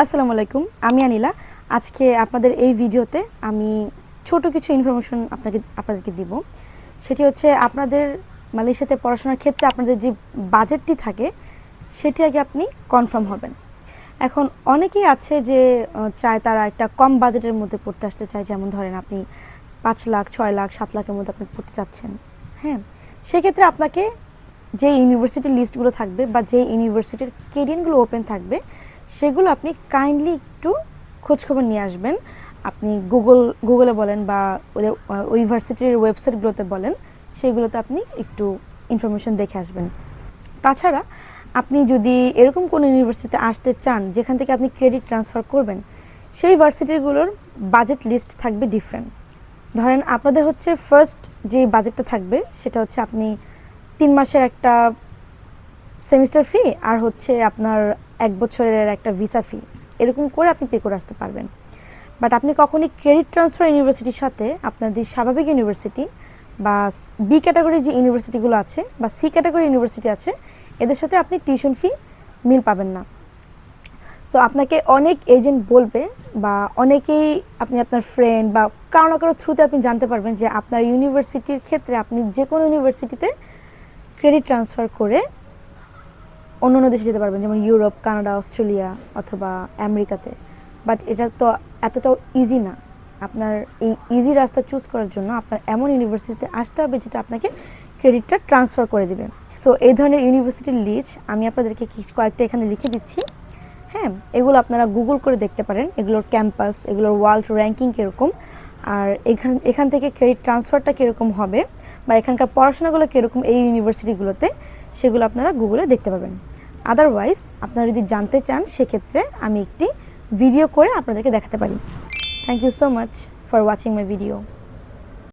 আসসালামু আলাইকুম, আমি আনিলা। আজকে আপনাদের এই ভিডিওতে আমি ছোট কিছু ইনফরমেশন আপনাদেরকে দিব। সেটি হচ্ছে আপনাদের মালয়েশিয়াতে পড়াশোনার ক্ষেত্রে আপনাদের যে বাজেটটি থাকে সেটি আগে আপনি কনফার্ম হবেন। এখন অনেকেই আছে যে চায় তারা একটা কম বাজেটের মধ্যে পড়তে আসতে চায়, যেমন ধরেন আপনি 5 লাখ 6 লাখ 7 লাখের মধ্যে আপনি পড়তে চাচ্ছেন। হ্যাঁ, সেক্ষেত্রে আপনাকে যে ইউনিভার্সিটির লিস্টগুলো থাকবে বা যে ইউনিভার্সিটির কেরিয়ারগুলো ওপেন থাকবে সেগুলো আপনি কাইন্ডলি একটু খোঁজখবর নিয়ে আসবেন। আপনি গুগলে বলেন বা ওদের ইউনিভার্সিটির ওয়েবসাইটগুলোতে বলেন, সেগুলোতে আপনি একটু ইনফরমেশন দেখে আসবেন। তাছাড়া আপনি যদি এরকম কোনো ইউনিভার্সিটিতে আসতে চান যেখান থেকে আপনি ক্রেডিট ট্রান্সফার করবেন, সেই ভার্সিটিগুলোর বাজেট লিস্ট থাকবে ডিফারেন্ট। ধরেন আপনাদের হচ্ছে ফার্স্ট যে বাজেটটা থাকবে সেটা হচ্ছে আপনি 3 মাসের একটা সেমিস্টার ফি আর হচ্ছে আপনার 1 বছরের একটা ভিসা ফি, এরকম করে আপনি পে করে আসতে পারবেন। বাট আপনি কখনই ক্রেডিট ট্রান্সফার ইউনিভার্সিটির সাথে আপনার যে স্বাভাবিক ইউনিভার্সিটি বা বি ক্যাটাগরির যে ইউনিভার্সিটিগুলো আছে বা সি ক্যাটাগরি ইউনিভার্সিটি আছে, এদের সাথে আপনি টিউশন ফি মিল পাবেন না। তো আপনাকে অনেক এজেন্ট বলবে বা অনেকেই আপনি আপনার ফ্রেন্ড বা কারো না কারো থ্রুতে আপনি জানতে পারবেন যে আপনার ইউনিভার্সিটির ক্ষেত্রে আপনি যে কোনো ইউনিভার্সিটিতে ক্রেডিট ট্রান্সফার করে অন্য দেশে যেতে পারবেন, যেমন ইউরোপ, কানাডা, অস্ট্রেলিয়া অথবা আমেরিকাতে। বাট এটা তো এতটাও ইজি না। আপনার এই ইজি রাস্তা চুজ করার জন্য আপনার এমন ইউনিভার্সিটিতে আসতে হবে যেটা আপনাকে ক্রেডিটটা ট্রান্সফার করে দেবে। সো এই ধরনের ইউনিভার্সিটির লিস্ট আমি আপনাদেরকে কয়েকটা এখানে লিখে দিচ্ছি। হ্যাঁ, এগুলো আপনারা গুগল করে দেখতে পারেন, এগুলোর ক্যাম্পাস, এগুলোর ওয়ার্ল্ড র্যাঙ্কিং কীরকম, আর এখান থেকে ক্রেডিট ট্রান্সফারটা কীরকম হবে বা এখানকার পড়াশোনাগুলো কীরকম এই ইউনিভার্সিটিগুলোতে, সেগুলো আপনারা গুগলে দেখতে পাবেন। আদারওয়াইজ আপনারা যদি জানতে চান সেক্ষেত্রে আমি একটি ভিডিও করে আপনাদেরকে দেখাতে পারি। Thank you so much for watching my video.